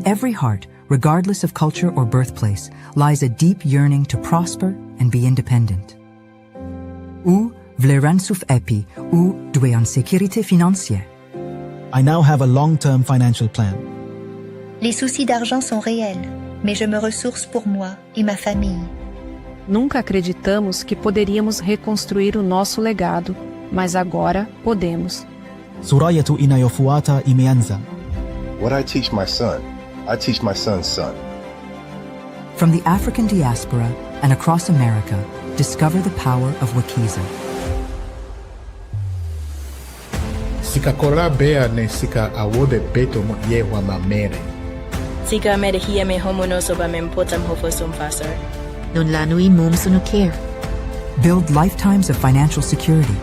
every heart, regardless of culture or birthplace, lies a deep yearning to prosper and be independent. Ou vleran souf epi, ou dwe an sécurité financière. I now have a long-term financial plan. Les soucis d'argent sont réels, mais je me ressource pour moi et ma famille. Nunca acreditamos que poderíamos reconstruir o nosso legado, mas agora podemos. Surayatu inayofuata imeanza. What I teach my son, I teach my son's son. From the African diaspora and across America, discover the power of Wekeza. Sika kora bea ne sika awode beto ye wa mamere. Sika merehia me homono soba me mpotam hofosum fasar. Non lanui mum sunuker. Build lifetimes of financial security.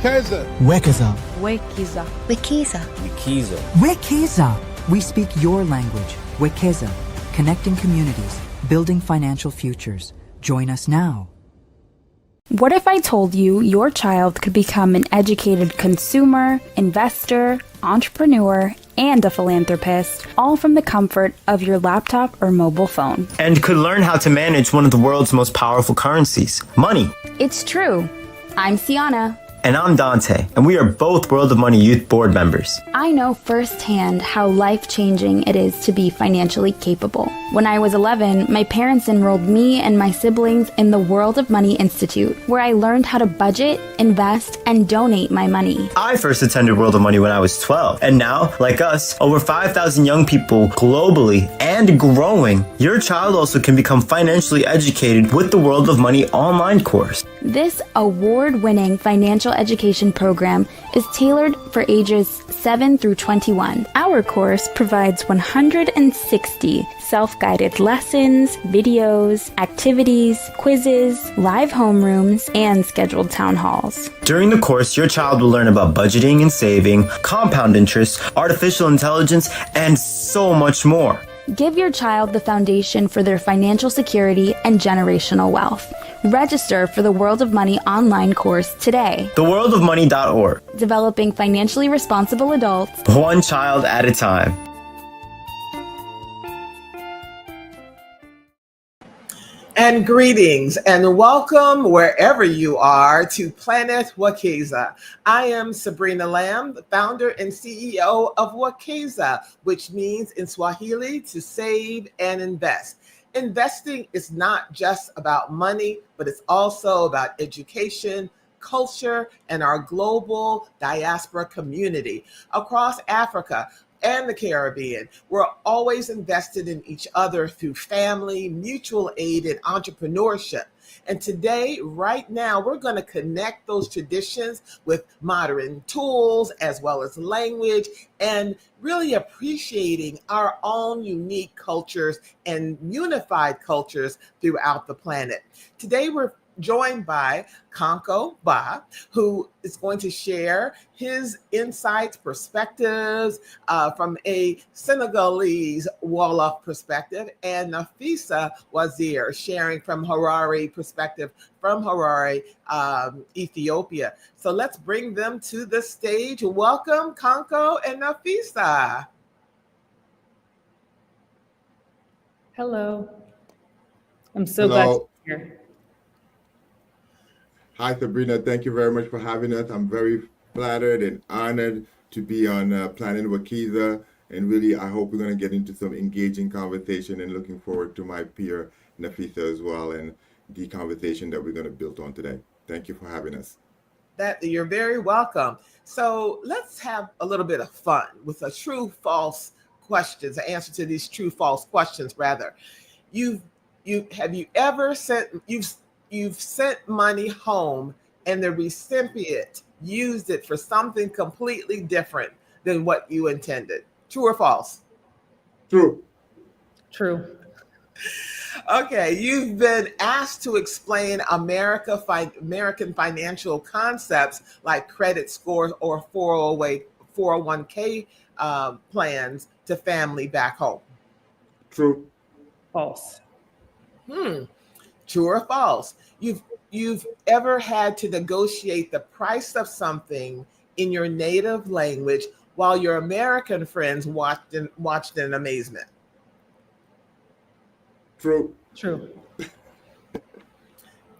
Wekeza. Wekeza. Wekeza. Wekeza. Wekeza. Wekeza! We speak your language. Wekeza. Connecting communities, building financial futures. Join us now. What if I told you your child could become an educated consumer, investor, entrepreneur, and a philanthropist, all from the comfort of your laptop or mobile phone? And could learn how to manage one of the world's most powerful currencies, money. It's true. I'm Sienna. And I'm Dante, and we are both World of Money Youth Board members. I know firsthand how life-changing it is to be financially capable. When I was 11, my parents enrolled me and my siblings in the World of Money Institute, where I learned how to budget, invest, and donate my money. I first attended World of Money when I was 12, and now, like us, over 5,000 young people globally and growing. Your child also can become financially educated with the World of Money online course. This award-winning financial education program is tailored for ages 7 through 21. Our course provides 160 self-guided lessons, videos, activities, quizzes, live homerooms, and scheduled town halls. During the course, your child will learn about budgeting and saving, compound interest, artificial intelligence, and so much more. Give your child the foundation for their financial security and generational wealth. Register for the World of Money online course today. TheWorldOfMoney.org. Developing financially responsible adults, one child at a time. And greetings and welcome wherever you are to Planet Wekeza. I am Sabrina Lamb, the founder and CEO of Wekeza, which means in Swahili to save and invest. Investing is not just about money, but it's also about education, culture, and our global diaspora community across Africa and the Caribbean. We're always invested in each other through family, mutual aid, and entrepreneurship. And today, right now, we're going to connect those traditions with modern tools as well as language and really appreciating our own unique cultures and unified cultures throughout the planet. Today, we're joined by Konko Ba, who is going to share his insights, perspectives from a Senegalese Wolof perspective, and Nafessa Wazir sharing from Harari perspective from Harari, Ethiopia. So let's bring them to the stage. Welcome, Konko and Nafessa. Hello. I'm so glad to be here. Hi, Sabrina. Thank you very much for having us. I'm very flattered and honored to be on Planet Wekeza. And really, I hope we're going to get into some engaging conversation and looking forward to my peer, Nafessa, as well, and the conversation that we're going to build on today. Thank you for having us. You're very welcome. So let's have a little bit of fun with a true false questions, the answer to these true false questions, rather. You've sent money home and the recipient used it for something completely different than what you intended. True or false? True. True. Okay, you've been asked to explain American financial concepts like credit scores or 401k plans to family back home. True. False. True or false? You've ever had to negotiate the price of something in your native language while your American friends watched in amazement? True. True.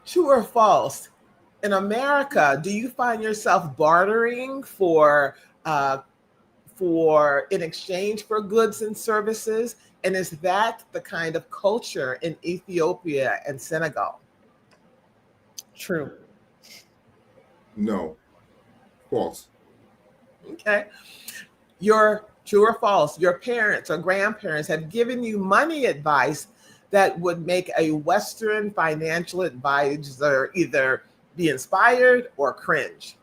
True or false? In America, do you find yourself bartering for in exchange for goods and services? And is that the kind of culture in Ethiopia and Senegal? True. No. False. Okay. True or false, your parents or grandparents have given you money advice that would make a Western financial advisor either be inspired or cringe.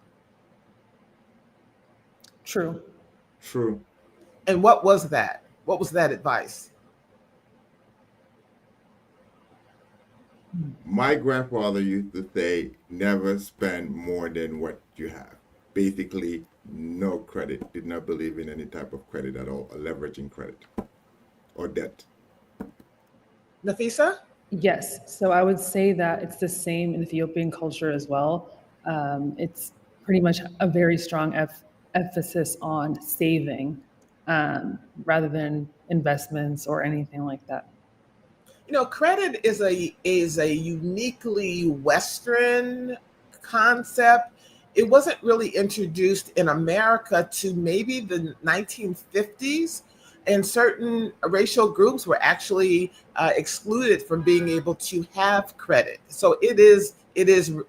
True. True. And what was that? What was that advice? My grandfather used to say, never spend more than what you have. Basically, no credit. Did not believe in any type of credit at all, or leveraging credit or debt. Nafessa? Yes. So I would say that it's the same in Ethiopian culture as well. It's pretty much a very strong emphasis on saving rather than investments or anything like that. You know, credit is a uniquely Western concept. It wasn't really introduced in America to maybe the 1950s, and certain racial groups were actually excluded from being able to have credit. So it is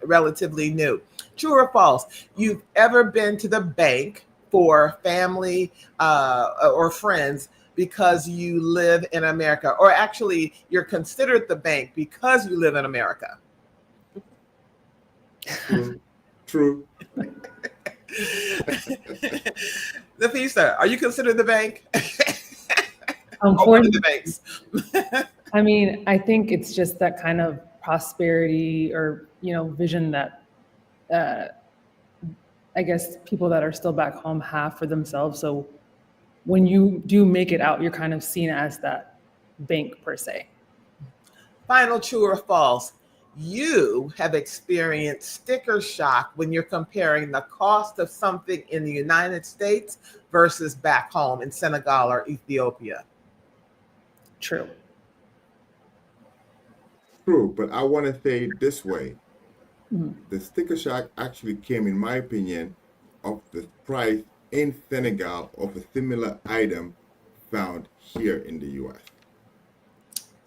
relatively new. True or false? You've ever been to the bank for family or friends because you live in America, or actually you're considered the bank because you live in America? True. Nafessa, are you considered the bank? One of the banks. I mean, I think it's just that kind of prosperity or, vision that I guess people that are still back home have for themselves. So when you do make it out, you're kind of seen as that bank per se. Final true or false? You have experienced sticker shock when you're comparing the cost of something in the United States versus back home in Senegal or Ethiopia. True. True, but I want to say it this way. Mm-hmm. The sticker shock actually came, in my opinion, of the price in Senegal of a similar item found here in the U.S.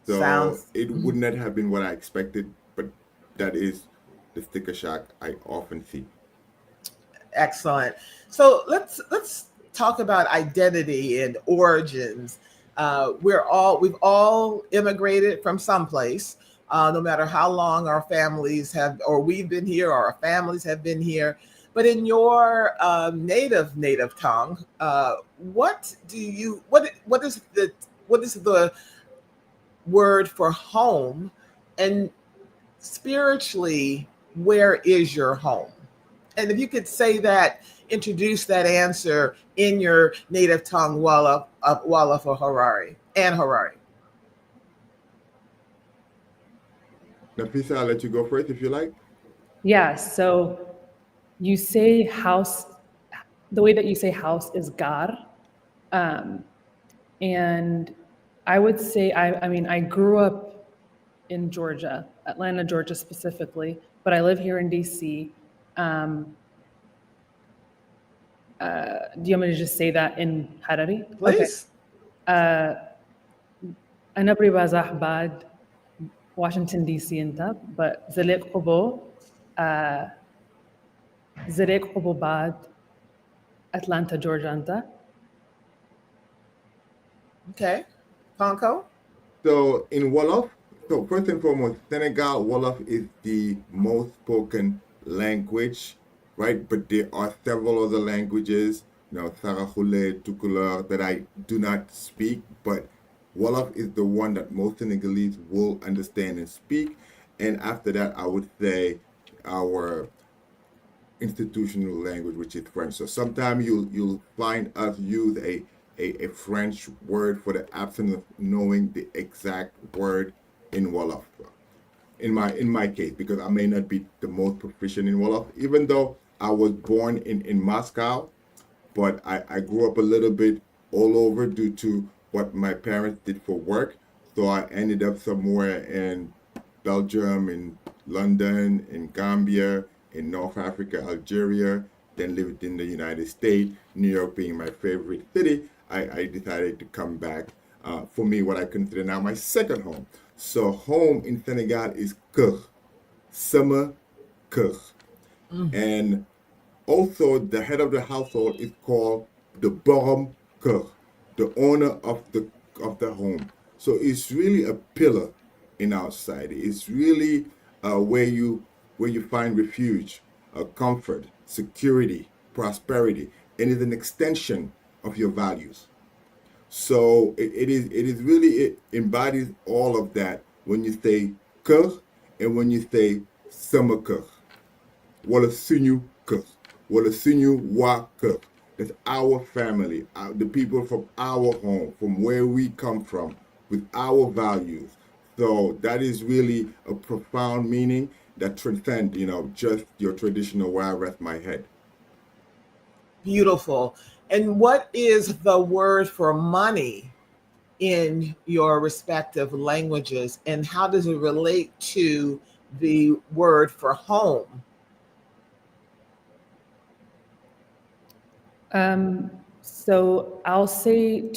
So it would not have been what I expected, but that is the sticker shock I often see. Excellent. So let's talk about identity and origins. We've all immigrated from someplace, no matter how long our families have, or we've been here, or our families have been here. But in your native tongue, what is the word for home, and spiritually, where is your home? And if you could say that, introduce that answer in your native tongue, Wolof or Harari. Nafessa, I'll let you go first if you like. Yeah, so you say house, the way that you say house is gar. And I would say, I grew up in Georgia, Atlanta, Georgia specifically, but I live here in DC. Do you want me to just say that in Harari? Please. أنا بريبازح بعد Washington DC أنت but زليق قبو بعد Atlanta Georgia أنت. Okay. Konko? So in Wolof, so first and foremost, Senegal, Wolof is the most spoken language, right? But there are several other languages, Sarakhule, Tukulur, that I do not speak, but Wolof is the one that most Senegalese will understand and speak. And after that, I would say our institutional language, which is French. So sometimes you'll find us use a French word for the absence of knowing the exact word in Wolof. In my case, because I may not be the most proficient in Wolof, even though I was born in Moscow, but I grew up a little bit all over due to what my parents did for work. So I ended up somewhere in Belgium, in London, in Gambia, in North Africa, Algeria, then lived in the United States, New York being my favorite city. I decided to come back for me, what I consider now my second home. So home in Senegal is kër, sama kër. And also the head of the household is called the borom kër, the owner of the home. So it's really a pillar in our society. It's really where you find refuge, comfort, security, prosperity, and it's an extension of your values. So it is really, it embodies all of that when you say kër and when you say sama kër. Wala suñu kër, wala suñu waa kër. That's our family, the people from our home, from where we come from, with our values. So that is really a profound meaning that transcends, just your traditional where I rest my head. Beautiful. And what is the word for money in your respective languages, and how does it relate to the word for home? So I'll say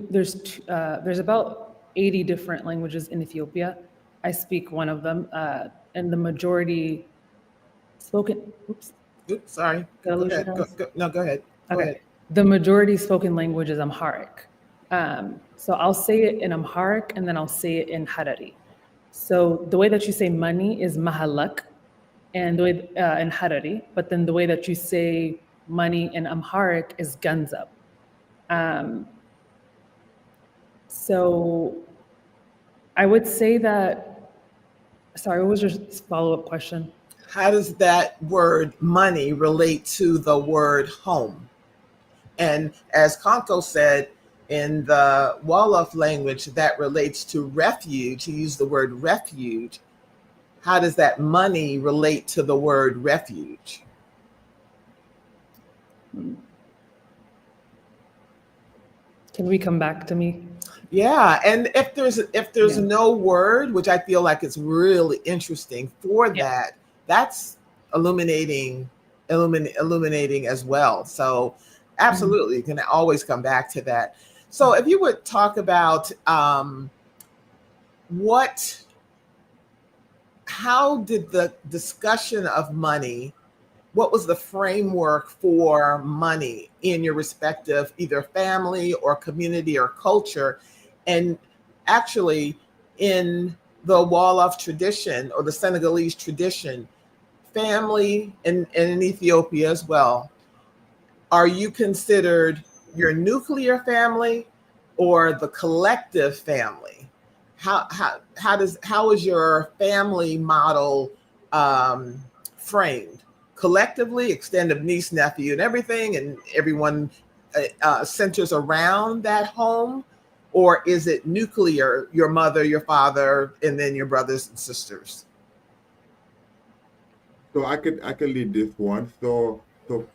there's about 80 different languages in Ethiopia. I speak one of them, and the majority spoken. Oops, sorry. Go ahead. No, go ahead. Go ahead. The majority spoken language is Amharic. So I'll say it in Amharic and then I'll say it in Harari. So the way that you say money is mahalak, and the way in Harari, but then the way that you say money in Amharic is ganzab. So I would say that, sorry, what was your follow-up question? How does that word money relate to the word home? And as Konko said, in the Wolof language, that relates to refuge. He used the word refuge. How does that money relate to the word refuge? Can we come back to me? Yeah, and if there's no word, which I feel like is really interesting for that, that's illuminating as well. So absolutely, you can always come back to that. So if you would talk about how did the discussion of money, what was the framework for money in your respective either family or community or culture? And actually in the Wolof tradition or the Senegalese tradition, family and in Ethiopia as well, are you considered your nuclear family or the collective family? How is your family model framed? Collectively, extended niece, nephew, and everything, and everyone centers around that home? Or is it nuclear, your mother, your father, and then your brothers and sisters? So I could lead this one. So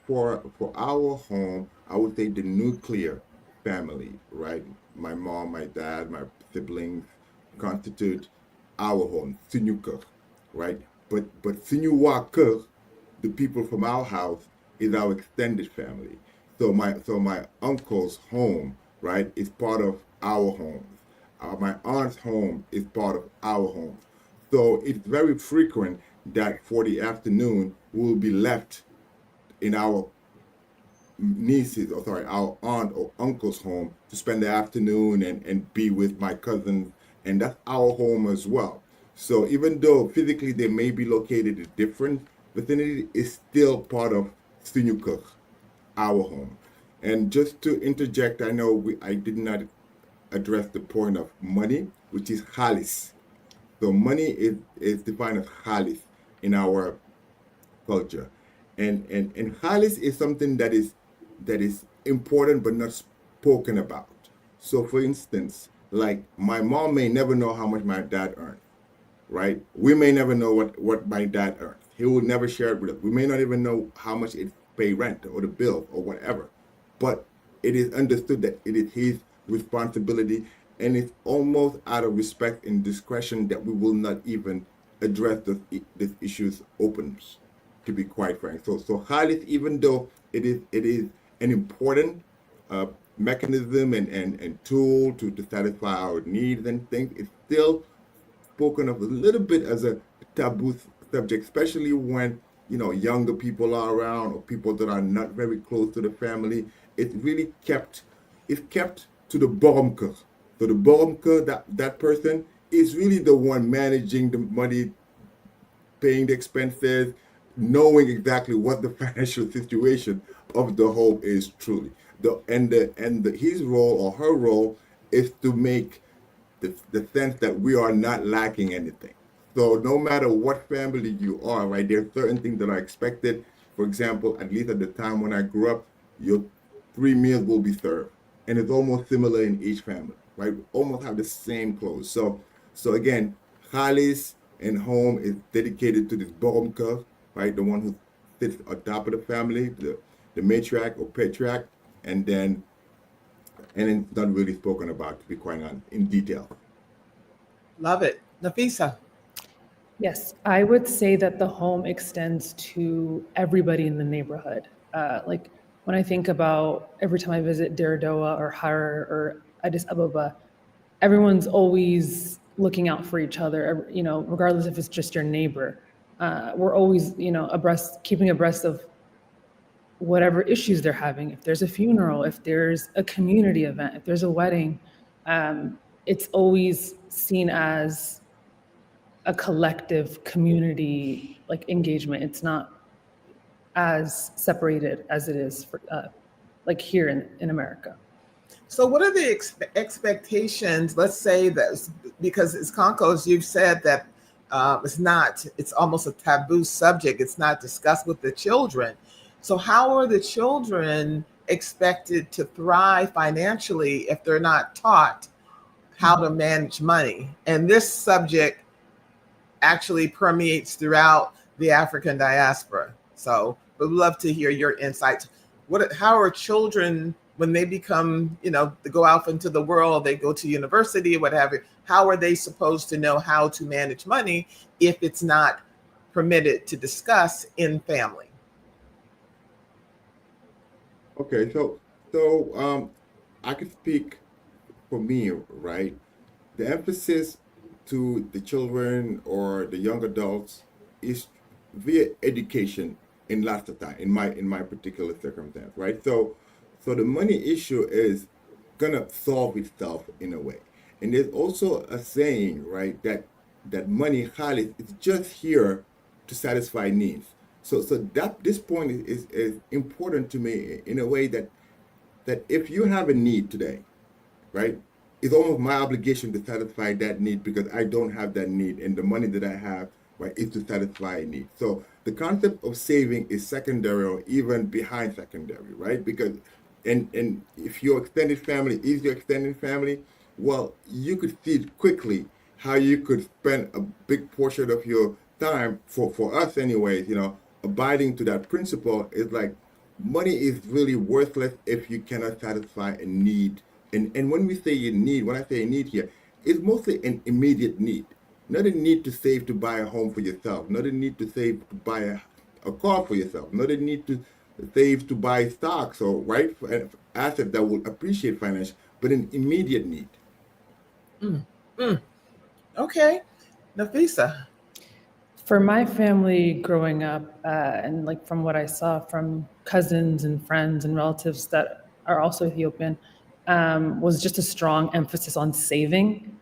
for our home, I would say the nuclear family, right? My mom, my dad, my siblings constitute our home, suñu kër, right? But suñu waa kër, the people from our house, is our extended family. So my uncle's home, right, is part of our home. My aunt's home is part of our home. So it's very frequent that for the afternoon we will be left in our our aunt or uncle's home to spend the afternoon and be with my cousins, and that's our home as well. So even though physically they may be located in different vicinity, is still part of suñu kër, our home. And just to interject, I know I did not address the point of money, which is xaalis. So money is defined as xaalis in our culture. And xaalis is something that is important but not spoken about. So for instance, like my mom may never know how much my dad earned, right? We may never know what my dad earned. He will never share it with us. We may not even know how much it pay rent or the bill or whatever. But it is understood that it is his responsibility and it's almost out of respect and discretion that we will not even address these issues openly, to be quite frank. So Khalis, even though it is an important mechanism and tool to satisfy our needs and things, it's still spoken of a little bit as a taboo subject, especially when younger people are around or people that are not very close to the family. It's really kept to the boromke. So the boromke, that person is really the one managing the money, paying the expenses, knowing exactly what the financial situation of the home is truly. His role or her role is to make the sense that we are not lacking anything. So no matter what family you are, right, there are certain things that are expected. For example, at least at the time when I grew up, your 3 meals will be served. And it's almost similar in each family, right? We almost have the same clothes. So again, Khalis and home is dedicated to this boromka, right? The one who sits on top of the family, the matriarch or patriarch, and then it's not really spoken about, to be quite honest, in detail. Love it. Nafessa. Yes, I would say that the home extends to everybody in the neighborhood. Like when I think about every time I visit Daradoa or Harar or Addis Ababa, everyone's always looking out for each other, regardless if it's just your neighbor. We're always, keeping abreast of whatever issues they're having. If there's a funeral, if there's a community event, if there's a wedding, it's always seen as a collective community engagement. It's not as separated as it is for like here in America. So what are the expectations? Let's say that, because it's Konko, as you've said, that it's almost a taboo subject. It's not discussed with the children. So how are the children expected to thrive financially if they're not taught how to manage money? And this subject actually permeates throughout the African diaspora. So we'd love to hear your insights. How are children, when they become, they go out into the world, they go to university, what have you, how are they supposed to know how to manage money if it's not permitted to discuss in family? Okay, so I could speak for me, right? The emphasis to the children or the young adults is via education in lots of time, in my particular circumstance, right? So the money issue is gonna solve itself in a way. And there's also a saying, right, that money, Khalis, is just here to satisfy needs. So that this point is important to me in a way that if you have a need today, right, it's almost my obligation to satisfy that need because I don't have that need, and the money that I have, right, is to satisfy a need. So the concept of saving is secondary or even behind secondary, right? Because and if your extended family is your extended family, well, you could see quickly how you could spend a big portion of your time, for us anyways, abiding to that principle is like money is really worthless if you cannot satisfy a need. And when we say a need, when I say a need here, it's mostly an immediate need. Not a need to save to buy a home for yourself, not a need to save to buy a car for yourself, not a need to save to buy stocks or right for assets that will appreciate financially, but an immediate need. Okay, Nafessa. For my family growing up, and from what I saw from cousins and friends and relatives that are also Ethiopian, was just a strong emphasis on saving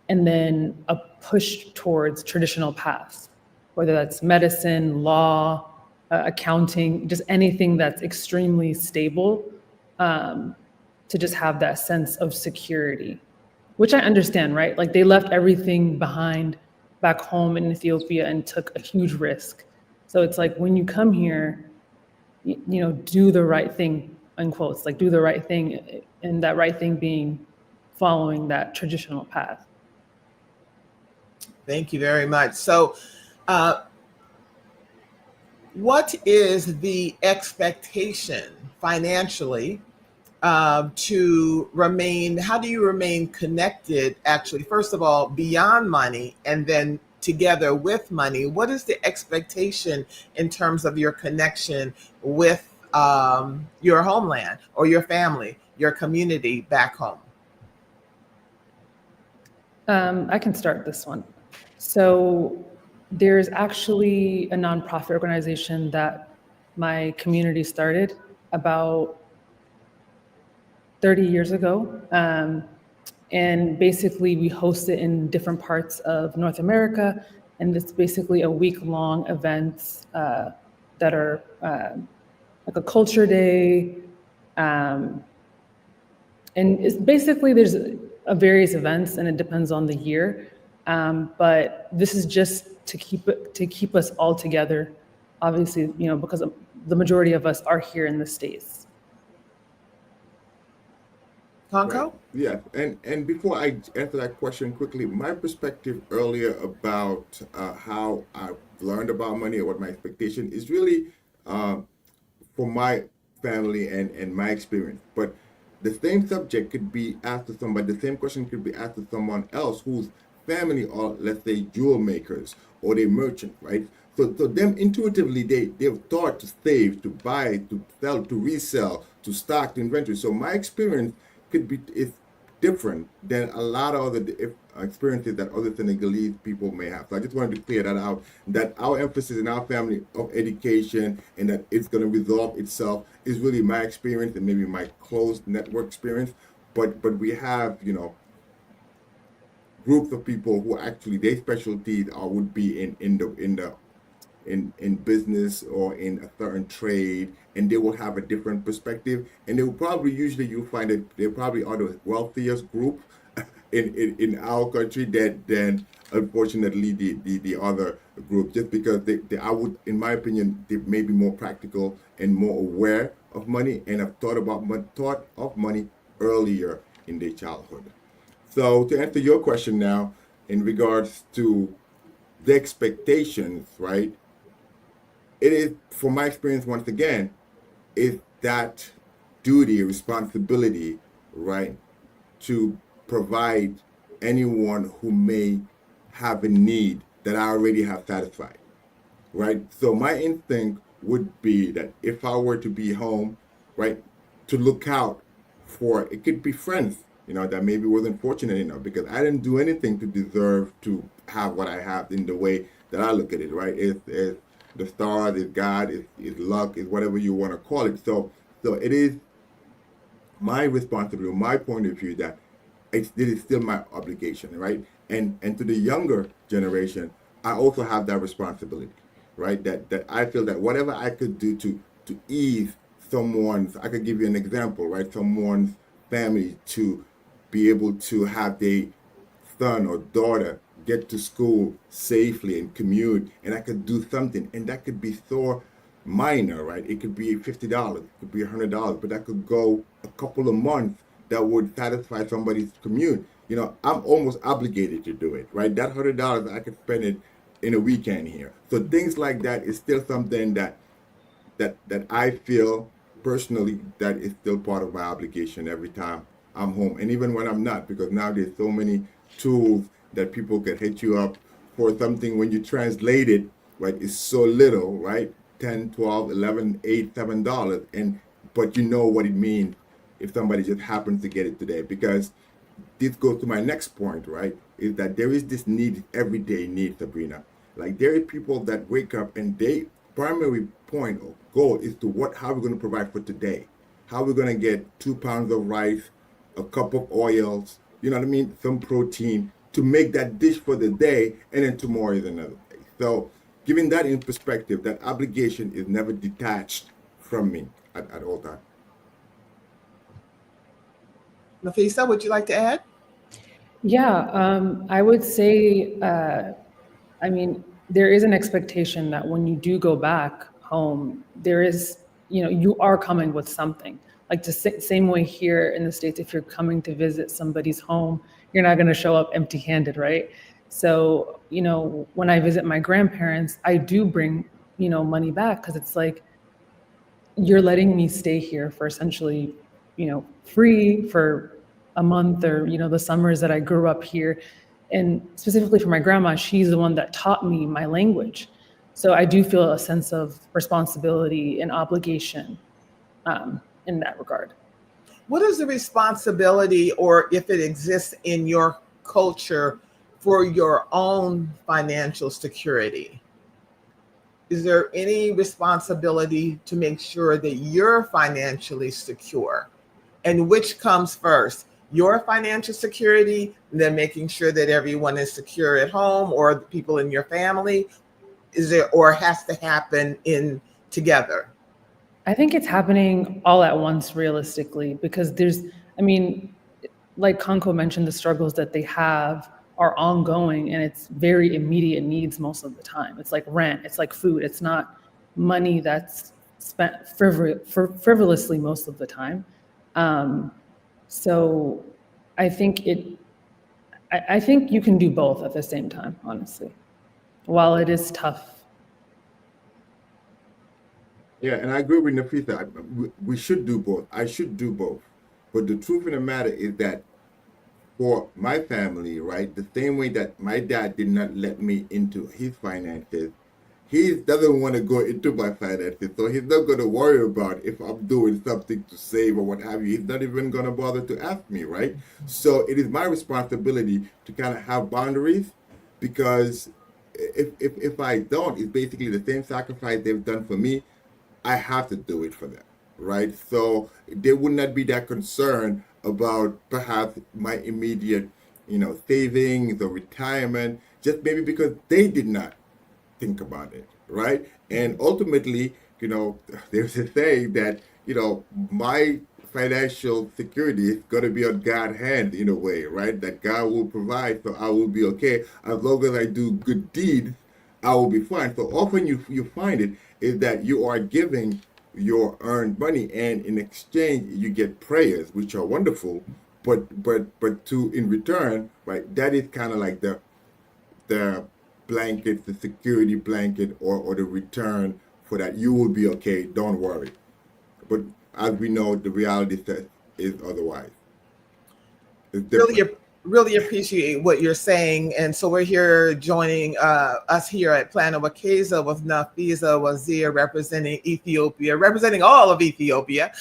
and then a push towards traditional paths, whether that's medicine, law, accounting, just anything that's extremely stable, to just have that sense of security, which I understand, right? Like they left everything behind back home in Ethiopia and took a huge risk. So it's like when you come here, do the right thing, unquotes, like do the right thing, and that right thing being following that traditional path. Thank you very much. So what is the expectation financially to remain, how do you remain connected, actually, first of all, beyond money and then together with money? What is the expectation in terms of your connection with your homeland or your family, your community back home? I can start this one. So there's actually a nonprofit organization that my community started about 30 years ago. And basically we host it in different parts of North America. And it's basically a week-long events that are like a culture day. And it's basically, there's various events and it depends on the year. But this is just to keep us all together. Obviously, because the majority of us are here in the States. Konko? Right. Yeah, and before I answer that question quickly, my perspective earlier about how I've learned about money or what my expectation is really for my family and my experience. But the same subject could be asked to somebody, the same question could be asked to someone else whose family are, let's say, jewel makers or they merchant, right? So them intuitively, they've thought to save, to buy, to sell, to resell, to stock, to inventory. So my experience is different than a lot of other experiences that other Senegalese people may have. So I just wanted to clear that out, that our emphasis in our family of education and that it's going to resolve itself is really my experience and maybe my closed network experience. But we have, groups of people who actually their specialties would be in business or in a certain trade, and they will have a different perspective, and they will probably you'll find that they probably are the wealthiest group in our country than unfortunately the other group, just because they I would, in my opinion, they may be more practical and more aware of money and have thought of money earlier in their childhood. So to answer your question now in regards to the expectations, right? It is, from my experience, once again, is that duty, responsibility, right, to provide anyone who may have a need that I already have satisfied, right? So my instinct would be that if I were to be home, right, to look out for, it could be friends, that maybe wasn't fortunate enough, because I didn't do anything to deserve to have what I have in the way that I look at it, right? It's the stars, it's God, it's luck, it's whatever you want to call it. So it is my responsibility, my point of view, that it is still my obligation, right? And to the younger generation, I also have that responsibility, right? That I feel that whatever I could do to ease someone's, I could give you an example, right? Someone's family to be able to have their son or daughter get to school safely and commute, and I could do something, and that could be so minor, right? It could be $50, it could be $100, but that could go a couple of months that would satisfy somebody's commute. I'm almost obligated to do it, right? That $100, I could spend it in a weekend here. So things like that is still something that I feel personally that is still part of my obligation every time I'm home, and even when I'm not, because now there's so many tools that people can hit you up for something when you translate it, right? It's so little, right? 10, 12, 11, 8, $7, but you know what it means if somebody just happens to get it today. Because this goes to my next point, right? Is that there is this need, everyday need, Sabrina. Like, there are people that wake up and their primary point or goal is to how we're going to provide for today. How we're going to get 2 pounds of rice, a cup of oils, some protein, to make that dish for the day, and then tomorrow is another day. So giving that in perspective, that obligation is never detached from me at all times. Nafessa, would you like to add? Yeah, I would say, there is an expectation that when you do go back home, there is, you are coming with something. Like the same way here in the States, if you're coming to visit somebody's home, you're not going to show up empty-handed, right? So, when I visit my grandparents, I do bring, money back, because it's like, you're letting me stay here for essentially free for a month, or, the summers that I grew up here. And specifically for my grandma, she's the one that taught me my language. So I do feel a sense of responsibility and obligation in that regard. What is the responsibility, or if it exists in your culture, for your own financial security? Is there any responsibility to make sure that you're financially secure? And which comes first, your financial security, and then making sure that everyone is secure at home, or the people in your family? Is there, or has to happen in together? I think it's happening all at once, realistically, because like Konko mentioned, the struggles that they have are ongoing, and it's very immediate needs most of the time. It's like rent, it's like food. It's not money that's spent frivolously most of the time. So I think I think you can do both at the same time, honestly, while it is tough. Yeah, and I agree with Nafessa. We should do both. I should do both. But the truth of the matter is that for my family, right, the same way that my dad did not let me into his finances, he doesn't want to go into my finances. So he's not going to worry about if I'm doing something to save or what have you. He's not even going to bother to ask me, right? So it is my responsibility to kind of have boundaries, because if I don't, it's basically the same sacrifice they've done for me. I have to do it for them, right? So they would not be that concerned about perhaps my immediate, savings or retirement, just maybe because they did not think about it, right? And ultimately, there's a saying that, my financial security is going to be on God's hand in a way, right? That God will provide, so I will be okay. As long as I do good deeds, I will be fine. So often you find it is that you are giving your earned money, and in exchange you get prayers, which are wonderful, but in return, right? That is kind of like the blanket, the security blanket, or the return for that. You will be okay. Don't worry. But as we know, the reality is otherwise. Really appreciate what you're saying. And so we're here joining us here at Planet Wekeza with Nafessa Wazir, representing Ethiopia, representing all of Ethiopia,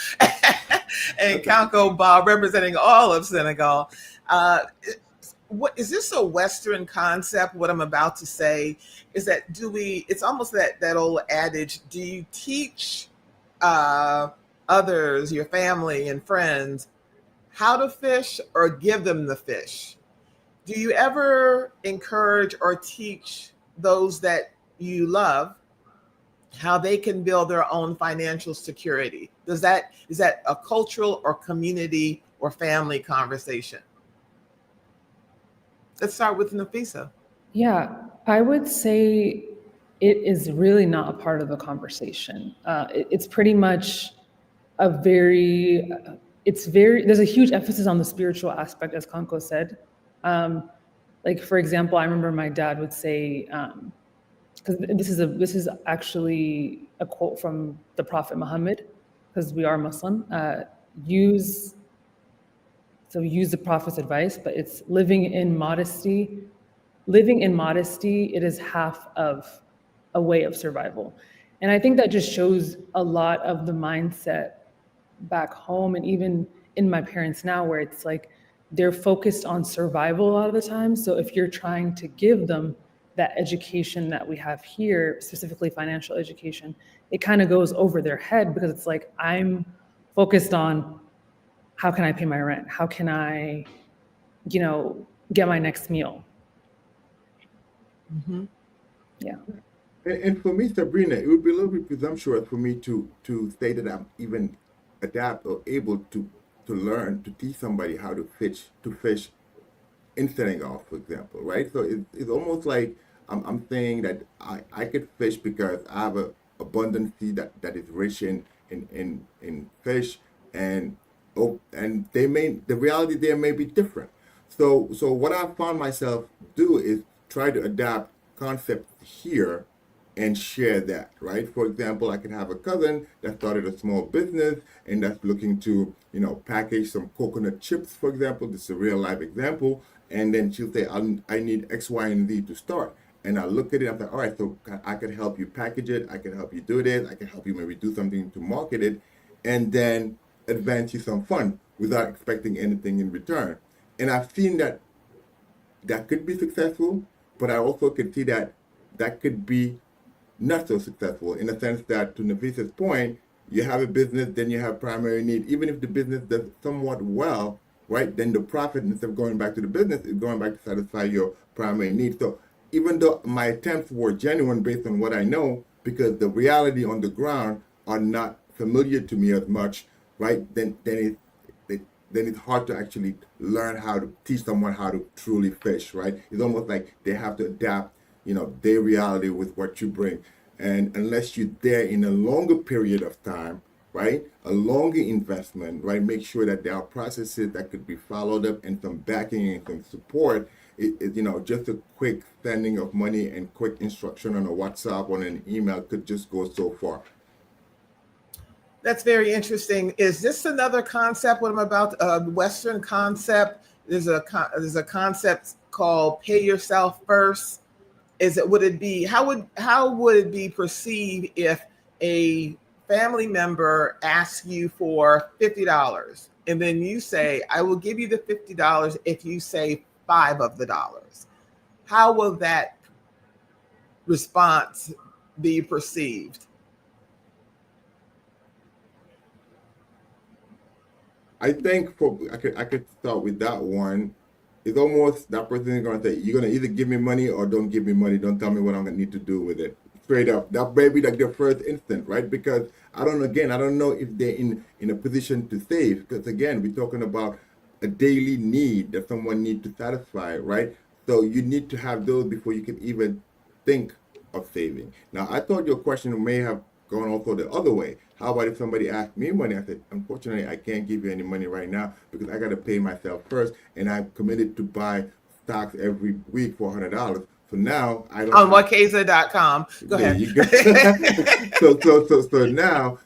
and Konko Ba, representing all of Senegal. What is this a Western concept? What I'm about to say is that it's almost that old adage, do you teach others, your family and friends, how to fish, or give them the fish? Do you ever encourage or teach those that you love how they can build their own financial security? Is that a cultural or community or family conversation? Let's start with Nafessa. Yeah, I would say it is really not a part of the conversation. It's pretty much there's a huge emphasis on the spiritual aspect, as Konko said. Like, for example, I remember my dad would say, because this is actually a quote from the Prophet Muhammad, because we are Muslim, use the Prophet's advice, but it's living in modesty. Living in modesty, it is half of a way of survival. And I think that just shows a lot of the mindset back home, and even in my parents now, where it's like they're focused on survival a lot of the time. So if you're trying to give them that education that we have here, specifically financial education, it kind of goes over their head, because it's like, I'm focused on how can I pay my rent? How can I, get my next meal? Mm-hmm. Yeah. And for me, Sabrina, it would be a little bit presumptuous for me to say that I'm even adapt or able to learn to teach somebody how to fish in Senegal, for example, right? So it's almost like I'm saying that I could fish because I have a abundant sea that is rich in fish, and the reality there may be different. So what I found myself do is try to adapt concepts here and share that, right? For example, I can have a cousin that started a small business and that's looking to, package some coconut chips, for example. This is a real life example. And then she'll say, I need X, Y, and Z to start. And I look at it, I'm like, all right, so I can help you package it. I can help you do this. I can help you maybe do something to market it, and then advance you some fund without expecting anything in return. And I've seen that could be successful, but I also could see that could be not so successful in the sense that, to Nafessa's point, you have a business, then you have primary need. Even if the business does somewhat well, right, then the profit, instead of going back to the business, is going back to satisfy your primary need. So even though my attempts were genuine based on what I know, because the reality on the ground are not familiar to me as much, right, then it's hard to actually learn how to teach someone how to truly fish, right? It's almost like they have to adapt, their reality with what you bring. And unless you're there in a longer period of time, right, a longer investment, right, make sure that there are processes that could be followed up and some backing and some support. Just a quick sending of money and quick instruction on a WhatsApp or an email could just go so far. That's very interesting. Is this another concept? What I'm about, a Western concept? There's a concept called "pay yourself first." How would it be perceived if a family member asks you for $50 and then you say, "I will give you the $50 if you say $5 of the dollars"? How will that response be perceived? I think I could start with that one. It's almost that person is going to say, you're going to either give me money or don't give me money. Don't tell me what I'm going to need to do with it. Straight up. That may be like their first instinct, right? Because I don't know if they're in a position to save. Because again, we're talking about a daily need that someone needs to satisfy, right? So you need to have those before you can even think of saving. Now, I thought your question may have gone also the other way. How about if somebody asked me money? I said, unfortunately, I can't give you any money right now because I got to pay myself first, and I'm committed to buy stocks every week for $100. So now I don't. On Wekeza.com. Go ahead. You go. So now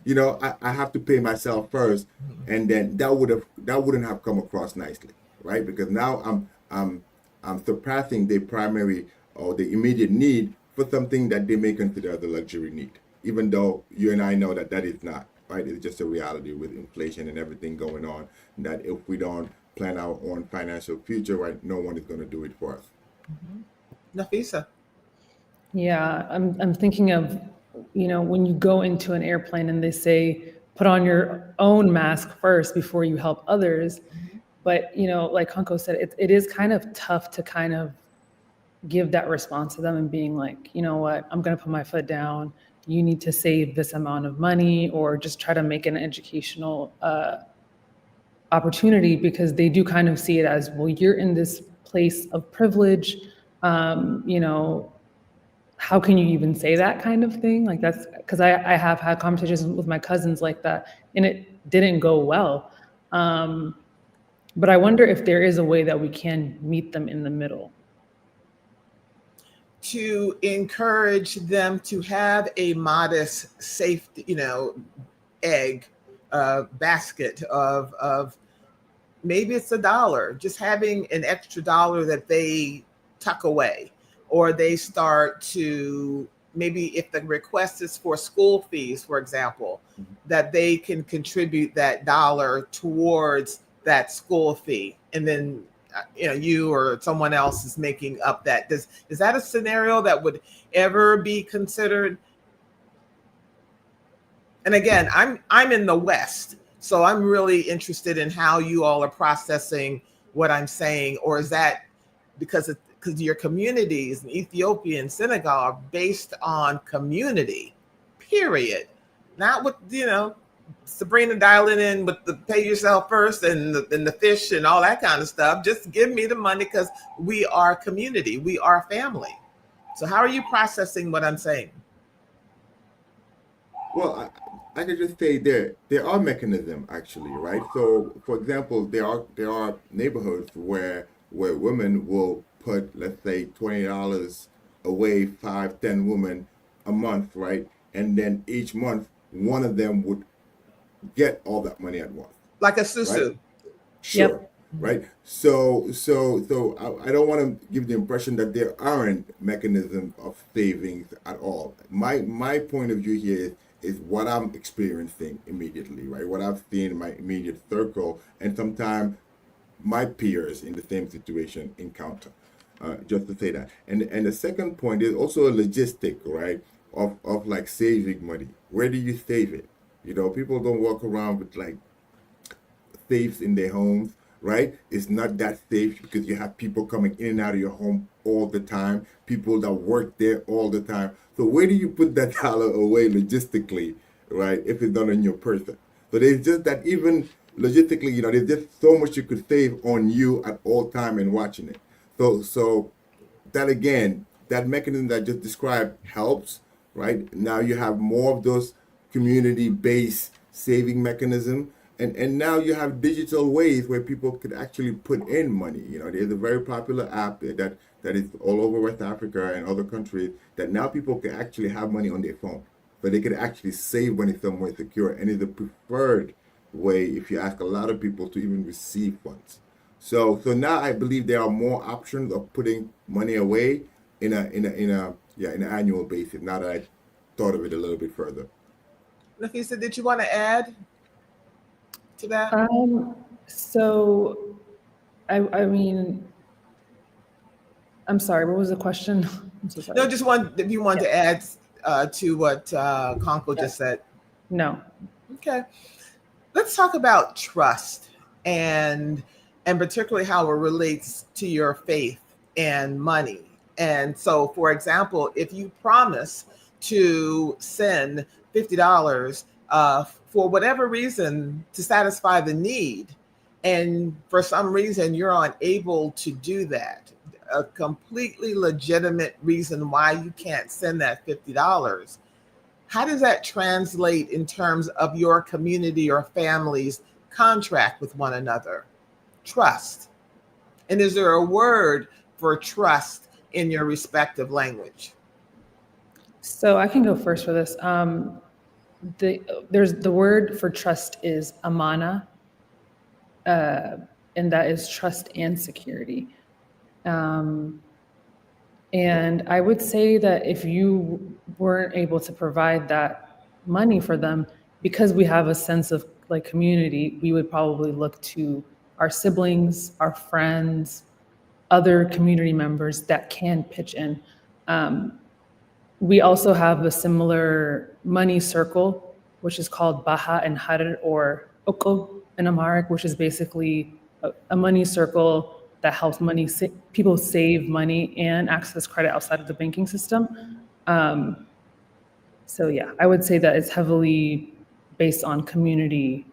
I have to pay myself first, and then that wouldn't have come across nicely, right? Because now I'm surpassing the primary or the immediate need for something that they may consider as a luxury need. Even though you and I know that is not, right? It's just a reality with inflation and everything going on, that if we don't plan our own financial future, right, no one is going to do it for us. Mm-hmm. Nafessa. Yeah, I'm thinking of, when you go into an airplane and they say, put on your own mask first before you help others. Mm-hmm. But, like Konko said, it is kind of tough to kind of give that response to them and being like, you know what, I'm going to put my foot down. You need to save this amount of money, or just try to make an educational opportunity, because they do kind of see it as, well, you're in this place of privilege. How can you even say that kind of thing? Like, that's because I have had conversations with my cousins like that, and it didn't go well. But I wonder if there is a way that we can meet them in the middle, to encourage them to have a modest safety, egg basket of maybe it's $1, just having an extra $1 that they tuck away, or they start to, maybe if the request is for school fees, for example, that they can contribute that $1 towards that school fee, and then you or someone else is making up that. Is that a scenario that would ever be considered? And again, I'm in the West, so I'm really interested in how you all are processing what I'm saying. Or is that because your communities in Ethiopia and Senegal are based on community, period, not with Sabrina dialing in with the pay yourself first and the fish and all that kind of stuff. Just give me the money because we are community. We are family. So how are you processing what I'm saying? Well, I could just say there are mechanisms actually, right? So, for example, there are neighborhoods where women will put, let's say, $20 away, 5, 10 women a month, right? And then each month, one of them would get all that money at once. Like a susu. Right? Sure. Yep. Right. So I don't want to give the impression that there aren't mechanisms of savings at all. My point of view here is what I'm experiencing immediately, right? What I've seen in my immediate circle, and sometimes my peers in the same situation encounter. Just to say that. And the second point is also a logistic, right? Of like saving money. Where do you save it? You know, people don't walk around with like safes in their homes, right? It's not that safe because you have people coming in and out of your home all the time, people that work there all the time. So where do you put that dollar away logistically, right? If it's not on your person. So there's just that even logistically, you know, there's just so much you could save on you at all time and watching it. So that again, that mechanism that I just described helps, right? Now you have more of those community-based saving mechanism. And now you have digital ways where people could actually put in money. You know, there's a very popular app that is all over West Africa and other countries that now people can actually have money on their phone. So they could actually save money somewhere secure. And it's a preferred way, if you ask a lot of people, to even receive funds. So now I believe there are more options of putting money away in an annual basis. Now that I thought of it a little bit further. Nafessa, did you want to add to that? So, I mean, I'm sorry, what was the question? I'm so sorry. No, just if you wanted to add to what Konko just said. No. Okay. Let's talk about trust and particularly how it relates to your faith and money. And so, for example, if you promise to send $50 for whatever reason to satisfy the need, and for some reason you're unable to do that, a completely legitimate reason why you can't send that $50, how does that translate in terms of your community or family's contract with one another? Trust. And is there a word for trust in your respective language? So I can go first for this. There's the word for trust is amana, and that is trust and security. And I would say that if you weren't able to provide that money for them, because we have a sense of like community, we would probably look to our siblings, our friends, other community members that can pitch in. We also have a similar money circle, which is called Baha and Harar, or Oko in Amharic, which is basically a money circle that helps people save money and access credit outside of the banking system. So yeah, I would say that it's heavily based on community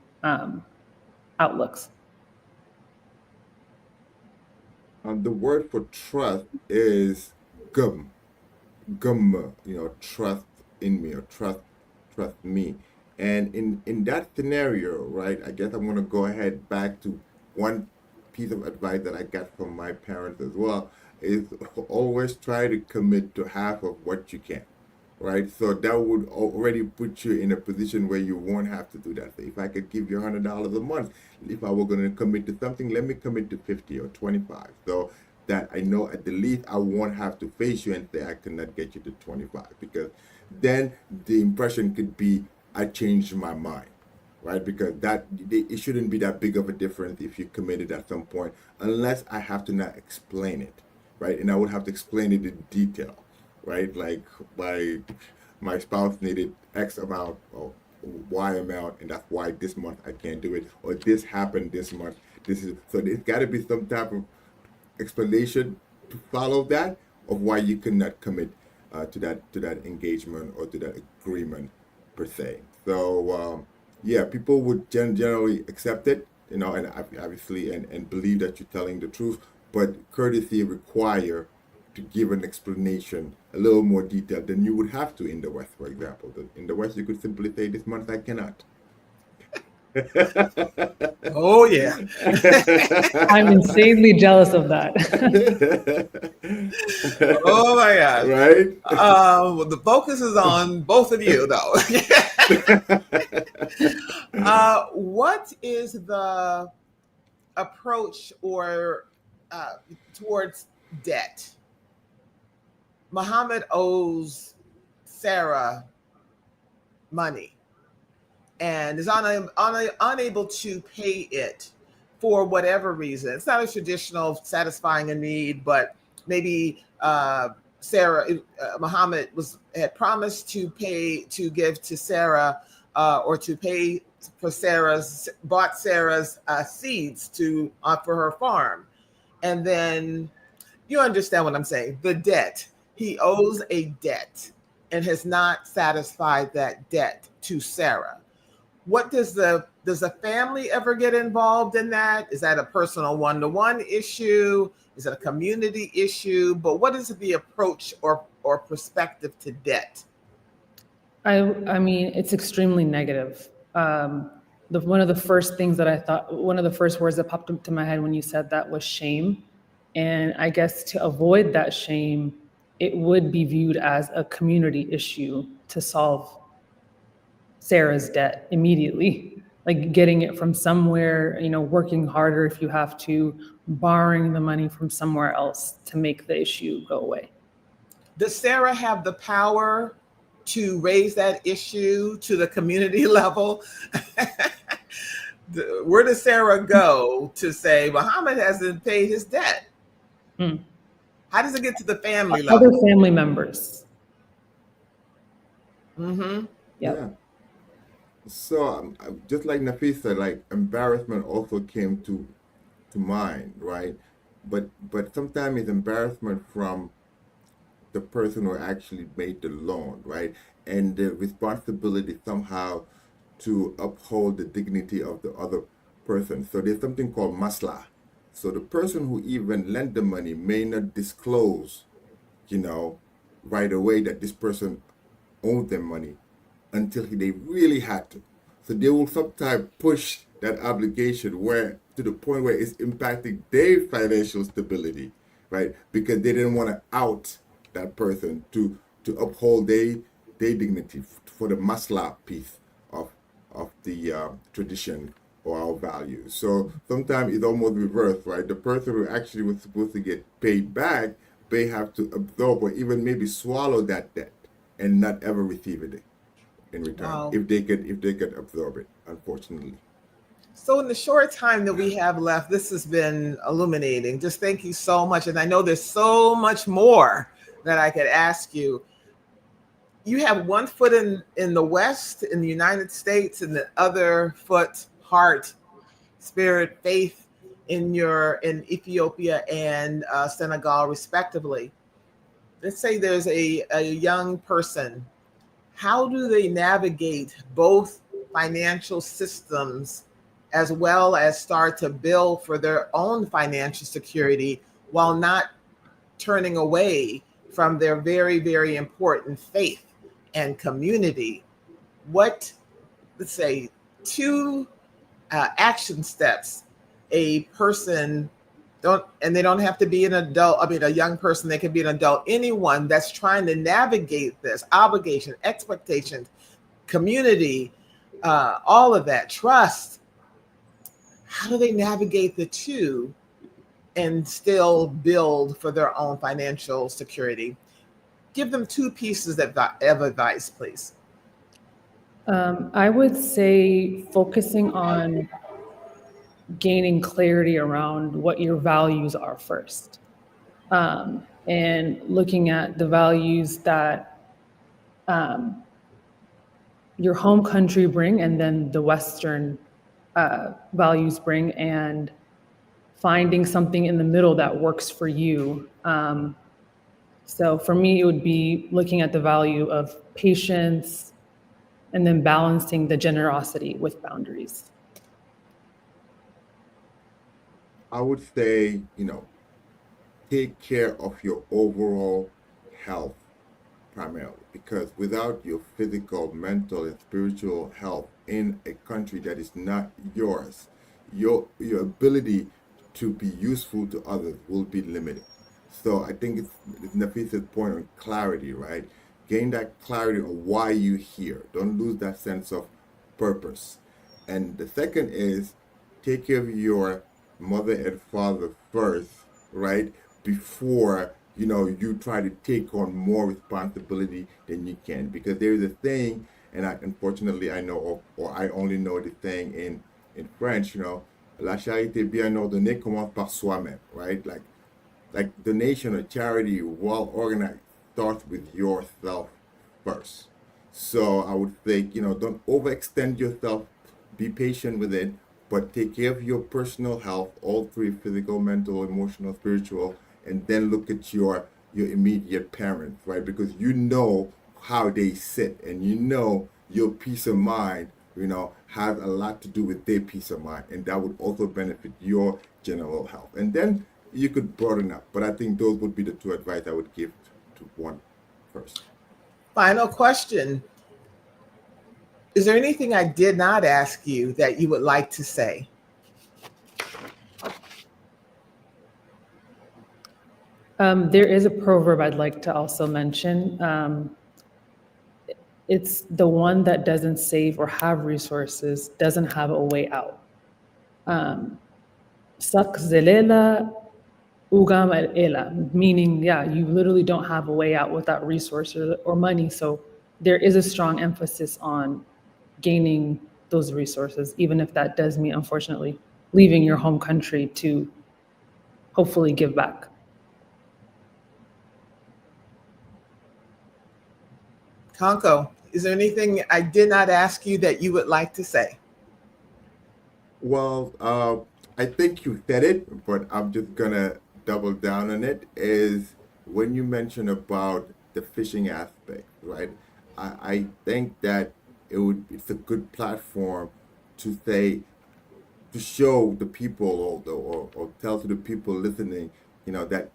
outlooks. The word for trust is gum, you know, trust in me, or trust me. And in that scenario, right, I guess I'm going to go ahead back to one piece of advice that I got from my parents as well, is always try to commit to half of what you can, right? So that would already put you in a position where you won't have to do that. So if I could give you $100 a month, if I were going to commit to something, let me commit to 50 or 25. So that I know at the least I won't have to face you and say I cannot get you to 25, because then the impression could be I changed my mind, right? Because it shouldn't be that big of a difference if you committed at some point, unless I have to not explain it, right? And I would have to explain it in detail, right? Like my spouse needed X amount or Y amount, and that's why this month I can't do it, or this happened this month. So there's got to be some type of explanation to follow that of why you could not commit to that engagement or to that agreement per se. So yeah, people would generally accept it, you know, and obviously and believe that you're telling the truth, but courtesy require to give an explanation a little more detailed than you would have to in the West, for example. In the West, you could simply say, this month I cannot. Oh yeah. I'm insanely jealous of that. Oh my gosh. Right? Well, the focus is on both of you, though. What is the approach or towards debt? Muhammad owes Sarah money and is unable to pay it for whatever reason. It's not a traditional satisfying a need, but maybe Muhammad had promised to give to Sarah or to pay for bought Sarah's seeds for her farm, and then you understand what I'm saying. The debt. He owes a debt and has not satisfied that debt to Sarah. What does the family ever get involved in that? Is that a personal one-to-one issue? Is it a community issue? But what is the approach or perspective to debt? I mean, it's extremely negative. One of the first things that I thought, one of the first words that popped into my head when you said that was shame. And I guess to avoid that shame, it would be viewed as a community issue to solve Sarah's debt immediately, like getting it from somewhere, working harder if you have to, borrowing the money from somewhere else to make the issue go away. Does Sarah have the power to raise that issue to the community level? Where does Sarah go to say Muhammad hasn't paid his debt? How does it get to the family level? Other family members. Mm-hmm. Yep. Yeah. So just like Nafessa, like embarrassment also came to mind, right? But sometimes it's embarrassment from the person who actually made the loan, right? And the responsibility somehow to uphold the dignity of the other person. So there's something called masla. So the person who even lent the money may not disclose, right away that this person owed them money until they really had to. So they will sometimes push that obligation to the point where it's impacting their financial stability, right? Because they didn't want to out that person to uphold their dignity for the masla piece of the tradition or our values. So sometimes it's almost reversed, right? The person who actually was supposed to get paid back may have to absorb or even maybe swallow that debt and not ever receive it in return. Wow. if they could absorb it, unfortunately. So in the short time that we have left, this has been illuminating. Just thank you so much. And I know there's so much more that I could ask you. You have one foot in the West, in the United States, and the other foot, heart, spirit, faith in Ethiopia and Senegal, respectively. Let's say there's a young person. How do they navigate both financial systems as well as start to build for their own financial security while not turning away from their very, very important faith and community? What, let's say, 2 action steps a person they don't have to be an adult, a young person, they can be an adult, anyone that's trying to navigate this obligation, expectations, community, all of that, trust. How do they navigate the two and still build for their own financial security? Give them 2 pieces of advice, please. I would say focusing on gaining clarity around what your values are first, and looking at the values that your home country bring and then the Western values bring, and finding something in the middle that works for you. So for me, it would be looking at the value of patience and then balancing the generosity with boundaries. I would say, take care of your overall health primarily, because without your physical, mental, and spiritual health in a country that is not yours, your ability to be useful to others will be limited. So I think it's Nafessa's point on clarity, right? Gain that clarity on why you're here. Don't lose that sense of purpose. And the second is take care of your mother and father first, right? Before you try to take on more responsibility than you can. Because there's a thing, and unfortunately I know, or I only know the thing in French, la charité bien ordonnée commence par soi-même, right? Like donation or charity, well organized, starts with yourself first. So I would think, don't overextend yourself, be patient with it, but take care of your personal health, all three: physical, mental, emotional, spiritual, and then look at your immediate parents, right? Because you know how they sit, and your peace of mind, has a lot to do with their peace of mind, and that would also benefit your general health. And then you could broaden up, but I think those would be the two advice I would give to one first. Final question. Is there anything I did not ask you that you would like to say? There is a proverb I'd like to also mention. It's the one that doesn't save or have resources doesn't have a way out. Sak zelela ugam ela, meaning, you literally don't have a way out without resources or money. So there is a strong emphasis on gaining those resources, even if that does mean, unfortunately, leaving your home country to hopefully give back. Konko, is there anything I did not ask you that you would like to say? Well, I think you said it, but I'm just gonna double down on it. Is when you mention about the fishing aspect, right? I think that it's a good platform to show the people or tell to the people listening, that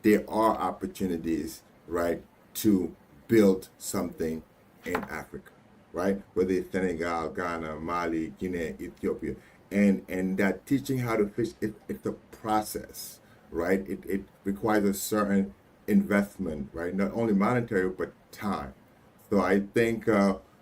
there are opportunities, right, to build something in Africa, right? Whether it's Senegal, Ghana, Mali, Guinea, Ethiopia, and that teaching how to fish, it's a process, right? It requires a certain investment, right? Not only monetary but time. So I think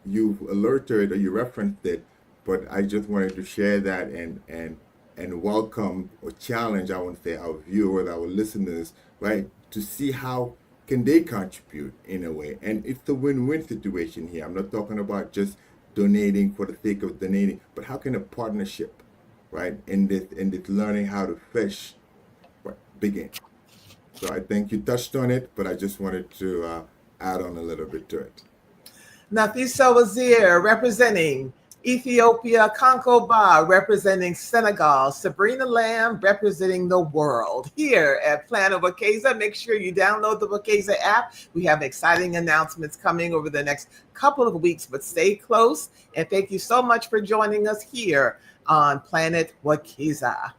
you've alerted or you referenced it, but I just wanted to share that and welcome or challenge, I want to say, our viewers, our listeners, right, to see how can they contribute in a way. And it's a win-win situation here. I'm not talking about just donating for the sake of donating, but how can a partnership, right, in this learning how to fish, right, begin? So I think you touched on it, but I just wanted to add on a little bit to it. Nafessa Wazir representing Ethiopia, Konko Ba representing Senegal, Sabrina Lamb representing the world here at Planet Wekeza. Make sure you download the Wekeza app. We have exciting announcements coming over the next couple of weeks, but stay close. And thank you so much for joining us here on Planet Wekeza.